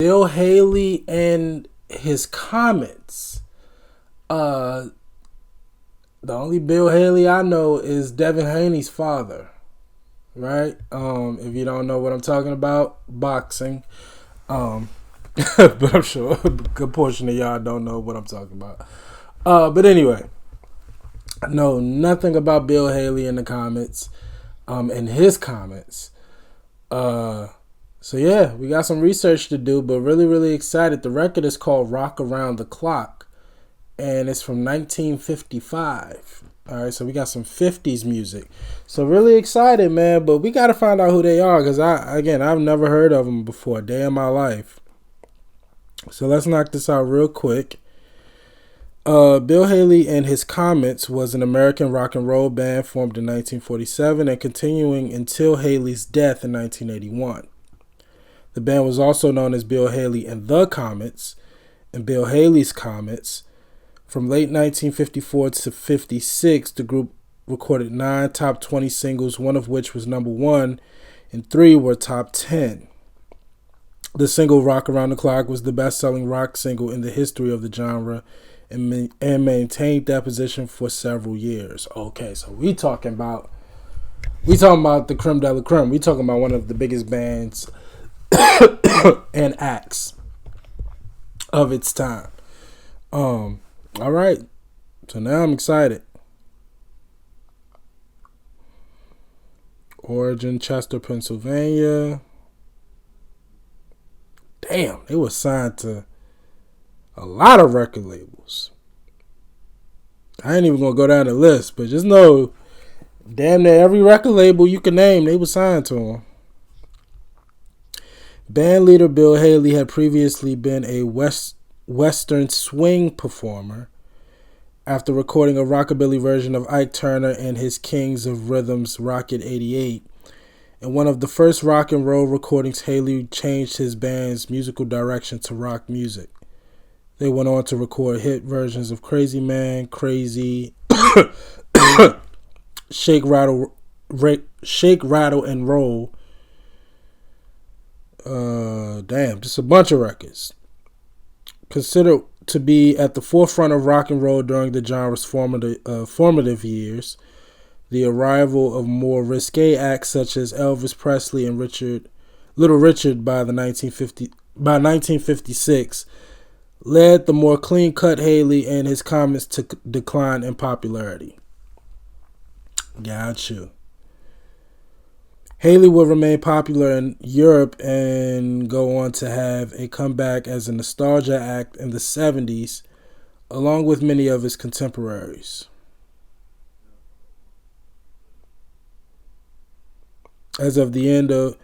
Bill Haley and his Comets. The only Bill Haley I know is Devin Haney's father, right? If you don't know what I'm talking about, boxing. But I'm sure a good portion of y'all don't know what I'm talking about. But anyway, I know nothing about Bill Haley and the Comets, and his Comets. So yeah, we got some research to do, but really, really excited. The record is called Rock Around the Clock, and it's from 1955. All right, so we got some 50s music. So really excited, man, but we got to find out who they are, because I've never heard of them before, a day in my life. So let's knock this out real quick. Bill Haley and his Comets was an American rock and roll band formed in 1947 and continuing until Haley's death in 1981. The band was also known as Bill Haley and the Comets and Bill Haley's Comets. From late 1954 to 56, the group recorded 9 top 20 singles, one of which was number 1, and 3 were top 10. The single Rock Around the Clock was the best-selling rock single in the history of the genre and maintained that position for several years. Okay, so we talking about the creme de la creme. We talking about one of the biggest bands and acts of its time. All right, so now I'm excited. Origin, Chester, Pennsylvania. Damn, they were signed to a lot of record labels. I ain't even gonna go down the list, but just know, damn near every record label you can name, they were signed to them. Band leader Bill Haley had previously been a Western swing performer after recording a rockabilly version of Ike Turner and his Kings of Rhythm's Rockin' 88. In one of the first rock and roll recordings, Haley changed his band's musical direction to rock music. They went on to record hit versions of Crazy Man, Crazy, Shake, Rattle, and Roll. Just a bunch of records. Considered to be at the forefront of rock and roll during the genre's formative years, the arrival of more risque acts such as Elvis Presley and Little Richard by 1956 led the more clean-cut Haley and his Comets to decline in popularity. Got you. Haley would remain popular in Europe and go on to have a comeback as a nostalgia act in the 70s, along with many of his contemporaries. As of the end of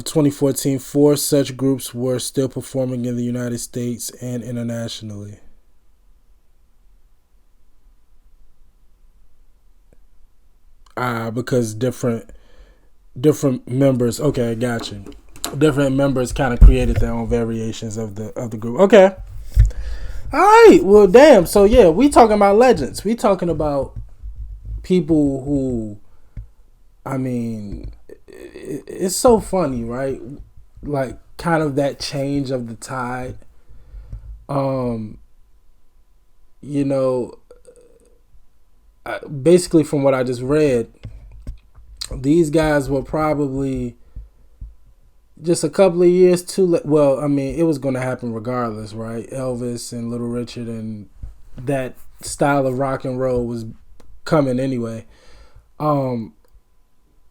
2014, 4 such groups were still performing in the United States and internationally. Because different members. Okay, I got you. Different members kind of created their own variations of the group. Okay. All right. Well, damn. So yeah, we talking about legends. We talking about people who, I mean, it's so funny, right? Like kind of that change of the tide. Basically from what I just read, these guys were probably just a couple of years too late. Well, I mean, it was going to happen regardless, right? Elvis and Little Richard and that style of rock and roll was coming anyway.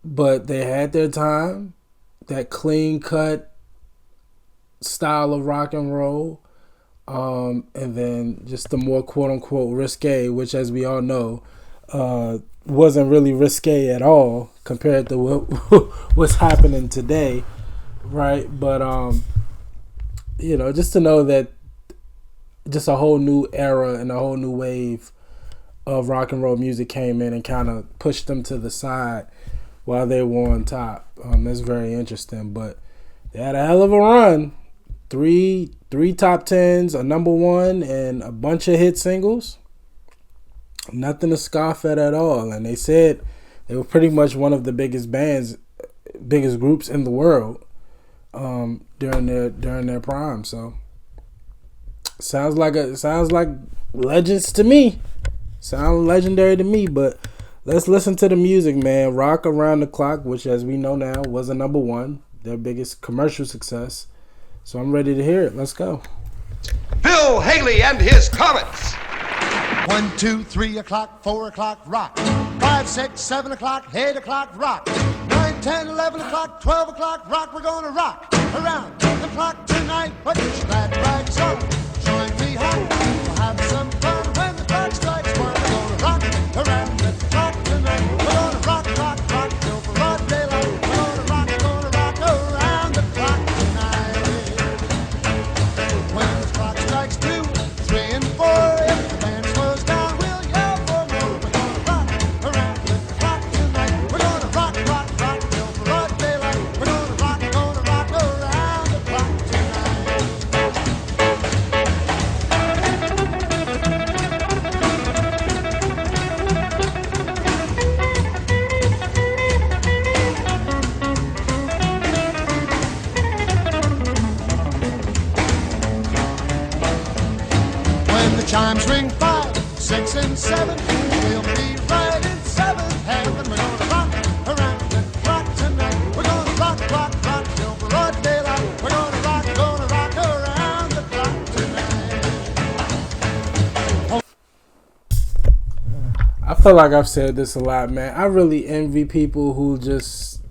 But they had their time, that clean cut style of rock and roll. And then just the more quote unquote risque, which as we all know, wasn't really risque at all compared to what's happening today, right? But just to know that just a whole new era and a whole new wave of rock and roll music came in and kind of pushed them to the side while they were on top. That's very interesting. But they had a hell of a run. Three top tens, a number 1, and a bunch of hit singles. Nothing to scoff at all. And they said they were pretty much one of the biggest groups in the world. during their prime. So sounds like legends to me. Sound legendary to me. But let's listen to the music, man. Rock Around the Clock, which as we know now was a number one, their biggest commercial success. So I'm ready to hear it. Let's go. Bill Haley and his Comets. 1, 2, 3 o'clock, 4 o'clock, rock. 5, 6, 7 o'clock, 8 o'clock, rock. 9, 10, 11 o'clock, 12 o'clock, rock. We're gonna rock around the clock tonight. Put your glad rags on, join me home. We'll have some fun when the clock strikes 1. We're gonna rock around the clock tonight. We're gonna rock, rock, rock till broad daylight. We're gonna rock around the clock tonight. When the clock strikes 2, 3, and 4, if the band slows down, we'll yell for more. We're gonna rock around the clock tonight. We're gonna rock, rock, rock till broad daylight. We're gonna rock around the clock tonight. When the chimes ring 5, 6, and 7, we'll be right in 7th heaven. We're gonna rock around the clock tonight. We're gonna rock, rock, rock till broad daylight. We're gonna rock around the clock tonight. I feel like I've said this a lot, man. I really envy people who just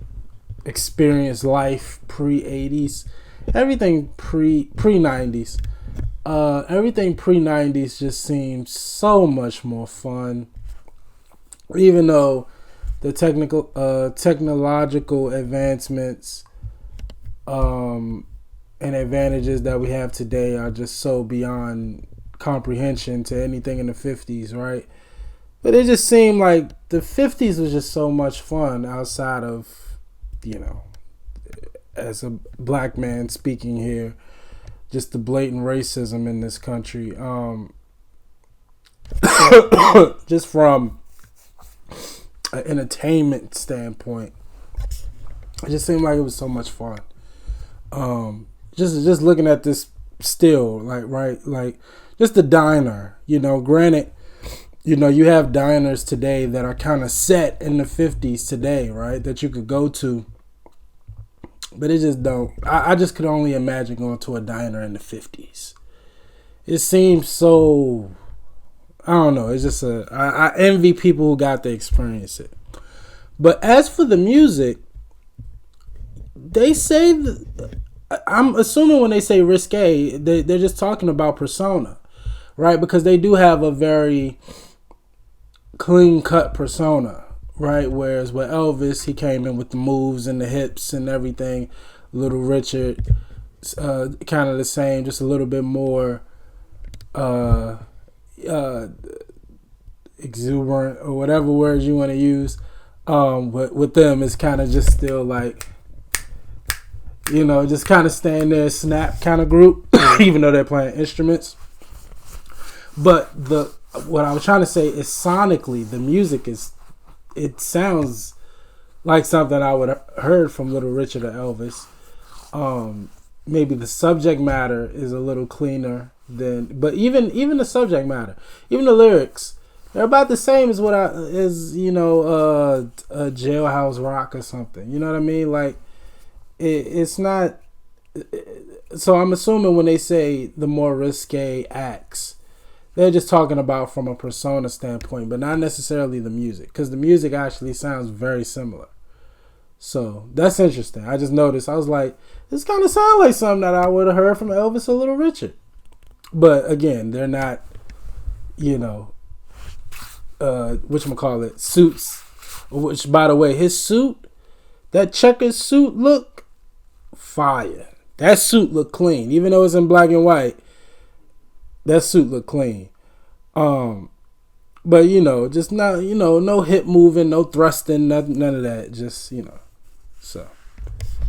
experience life pre-80s. Everything pre-90s. Everything pre-90s just seems so much more fun. Even though the technological advancements and advantages that we have today are just so beyond comprehension to anything in the 50s, right? But it just seemed like the 50s was just so much fun outside of, as a black man speaking here, just the blatant racism in this country. Just from an entertainment standpoint, it just seemed like it was so much fun. Just looking at this still, like just the diner, granted, you have diners today that are kind of set in the 50s today, right, that you could go to. But it just don't. I just could only imagine going to a diner in the 50s. It seems so. I don't know. It's just I envy people who got to experience it. But as for the music, they say. I'm assuming when they say risque, they're just talking about persona, right? Because they do have a very clean cut persona. Right, whereas with Elvis, he came in with the moves and the hips and everything. Little Richard, kind of the same, just a little bit more exuberant or whatever words you want to use. But with them, it's kind of just still like, just kind of stand there, snap kind of group, even though they're playing instruments. But what I was trying to say is sonically, the music it sounds like something I would have heard from Little Richard or Elvis. Maybe the subject matter is a little cleaner but even the subject matter, even the lyrics, they're about the same as a Jailhouse Rock or something. You know what I mean? Like it's not. So I'm assuming when they say the more risque acts, they're just talking about from a persona standpoint, but not necessarily the music, because the music actually sounds very similar. So that's interesting. I just noticed. I was like, this kind of sounds like something that I would have heard from Elvis or Little Richard. But again, they're not, whatchamacallit, suits. Which, by the way, his suit, that checkered suit look fire. That suit look clean. Even though it's in black and white, that suit look clean. But just not, no hip moving, no thrusting, none of that. Just, so.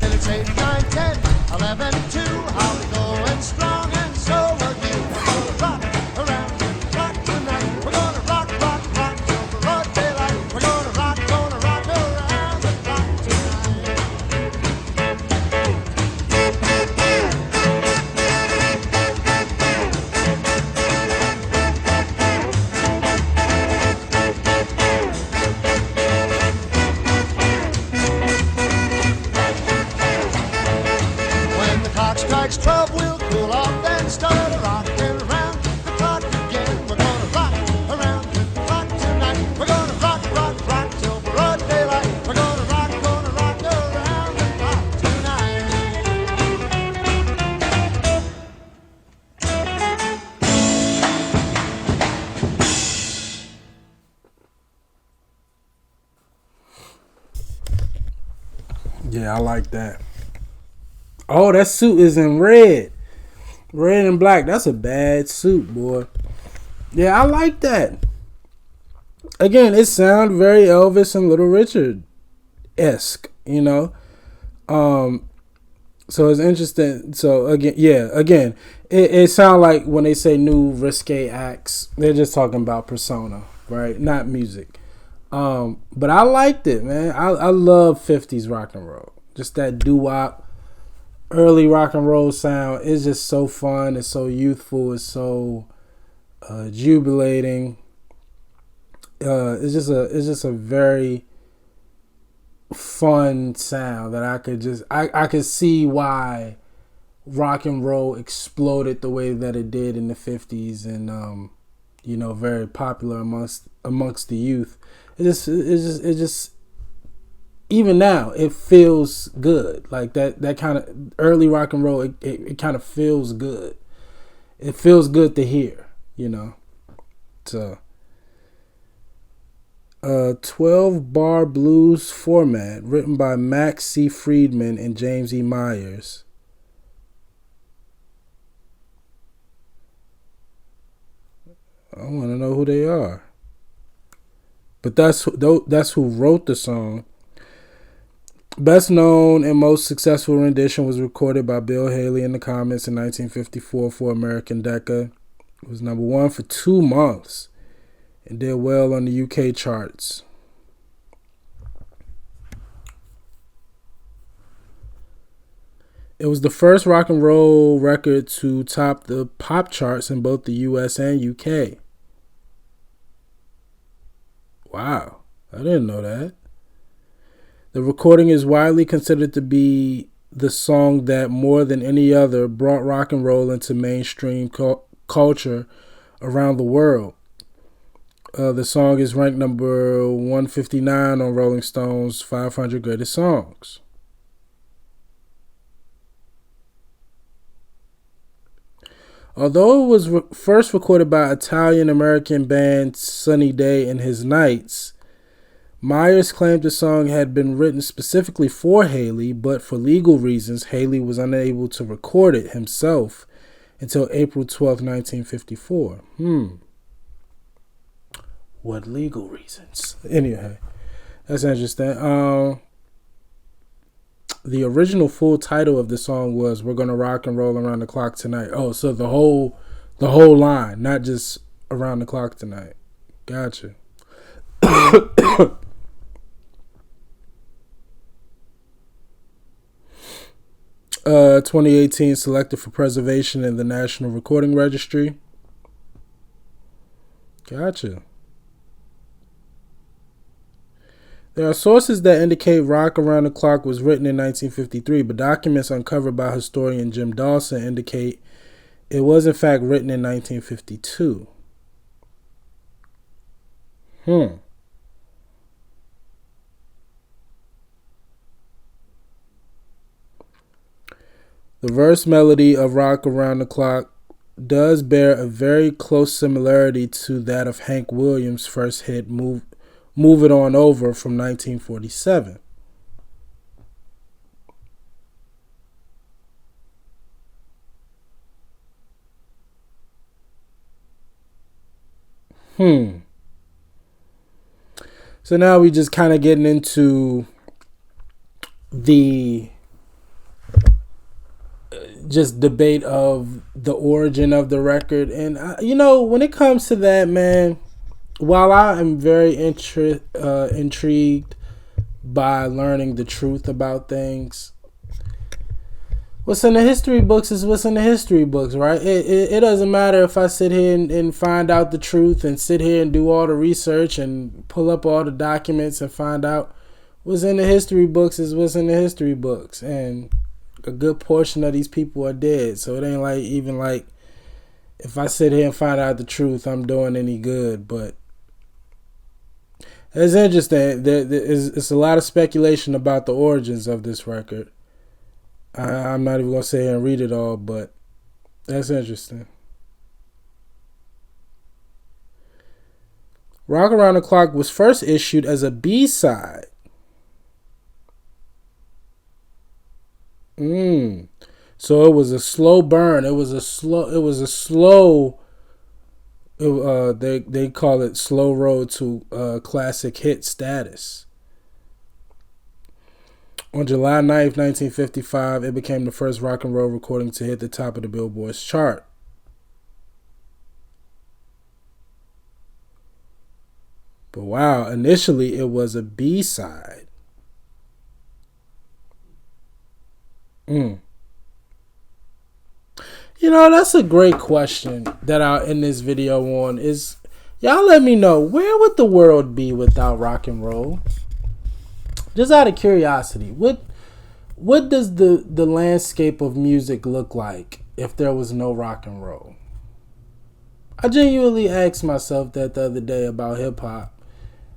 It's 8, 9, 10, 11, 2, how we going strong, and so are you. We're gonna rock around the clock tonight. We're gonna rock, rock, rock till broad daylight. We're gonna rock around the clock tonight. 6:12 we'll cool off, then start rocking around the clock again. We're gonna rock around the clock tonight. We're gonna rock, rock, rock till broad daylight. We're gonna rock around the clock tonight. Yeah, I like that. Oh, that suit is in red. Red and black. That's a bad suit, boy. Yeah, I like that. Again, it sounds very Elvis and Little Richard-esque, you know? So it's interesting. So, again, it sounds like when they say new risque acts, they're just talking about persona, right? Not music. But I liked it, man. I love 50s rock and roll. Just that doo-wop, early rock and roll sound is just so fun. It's so youthful. It's so jubilating. It's just a very fun sound that I could see why rock and roll exploded the way that it did in the 50s and very popular amongst the youth. It just even now it feels good. Like that kind of early rock and roll, it kind of feels good. It feels good to hear, you know. So 12-bar blues format written by Max C. Friedman and James E. Myers. I want to know who they are. But that's who wrote the song. Best known and most successful rendition was recorded by Bill Haley and the Comets in 1954 for American Decca. It was number 1 for 2 months and did well on the UK charts. It was the first rock and roll record to top the pop charts in both the US and UK. Wow, I didn't know that. The recording is widely considered to be the song that more than any other brought rock and roll into mainstream culture around the world. The song is ranked number 159 on Rolling Stone's 500 Greatest Songs. Although it was first recorded by Italian-American band Sunny Day and His Knights, Myers claimed the song had been written specifically for Haley, but for legal reasons, Haley was unable to record it himself until April 12, 1954. What legal reasons? Anyway, that's interesting. The original full title of the song was "We're Gonna Rock and Roll Around the Clock Tonight." Oh, so the whole line, not just "Around the Clock Tonight." Gotcha. 2018 selected for preservation in the National Recording Registry. Gotcha. There are sources that indicate Rock Around the Clock was written in 1953, but documents uncovered by historian Jim Dawson indicate it was in fact written in 1952. The verse melody of Rock Around the Clock does bear a very close similarity to that of Hank Williams' first hit, Move It On Over from 1947. So now we just kind of getting into the just debate of the origin of the record. And, when it comes to that, man, while I am very intrigued by learning the truth about things, what's in the history books is what's in the history books, right? It doesn't matter if I sit here and find out the truth and sit here and do all the research and pull up all the documents and find out what's in the history books is what's in the history books. And a good portion of these people are dead. So it ain't like even like if I sit here and find out the truth, I'm doing any good. But it's interesting. It's a lot of speculation about the origins of this record. I'm not even going to sit here and read it all, but that's interesting. Rock Around the Clock was first issued as a B-side. So it was a slow burn. They call it slow road to classic hit status. On July 9th, 1955, it became the first rock and roll recording to hit the top of the Billboard's chart. But wow, initially it was a B-side. You know, that's a great question that I'll end this video on is, y'all let me know, where would the world be without rock and roll? Just out of curiosity, what does the landscape of music look like if there was no rock and roll? I genuinely asked myself that the other day about hip hop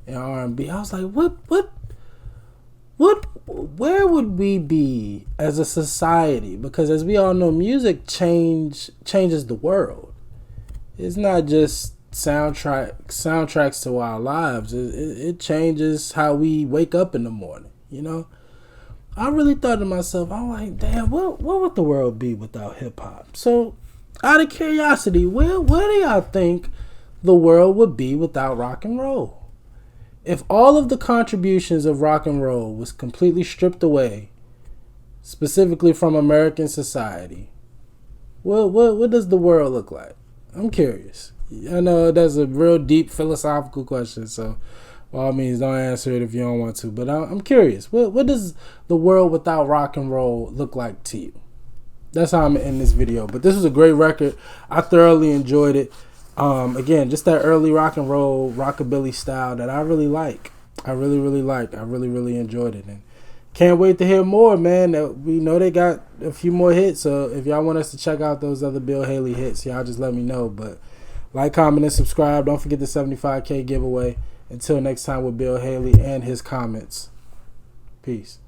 and R&B. I was like, where would we be as a society? Because as we all know, music changes the world. It's not just soundtracks to our lives. It changes how we wake up in the morning, you know? I really thought to myself, I'm like, damn, what would the world be without hip-hop? So, out of curiosity, where do y'all think the world would be without rock and roll? If all of the contributions of rock and roll was completely stripped away, specifically from American society, what does the world look like? I'm curious. I know that's a real deep philosophical question, so by all means, don't answer it if you don't want to. But I'm curious. What does the world without rock and roll look like to you? That's how I'm in this video. But this was a great record. I thoroughly enjoyed it. Again, just that early rock and roll, rockabilly style that I really like. I really, really liked. I really, really enjoyed it. And can't wait to hear more, man. We know they got a few more hits. So if y'all want us to check out those other Bill Haley hits, y'all just let me know. But like, comment, and subscribe. Don't forget the 75K giveaway. Until next time with Bill Haley and his Comets. Peace.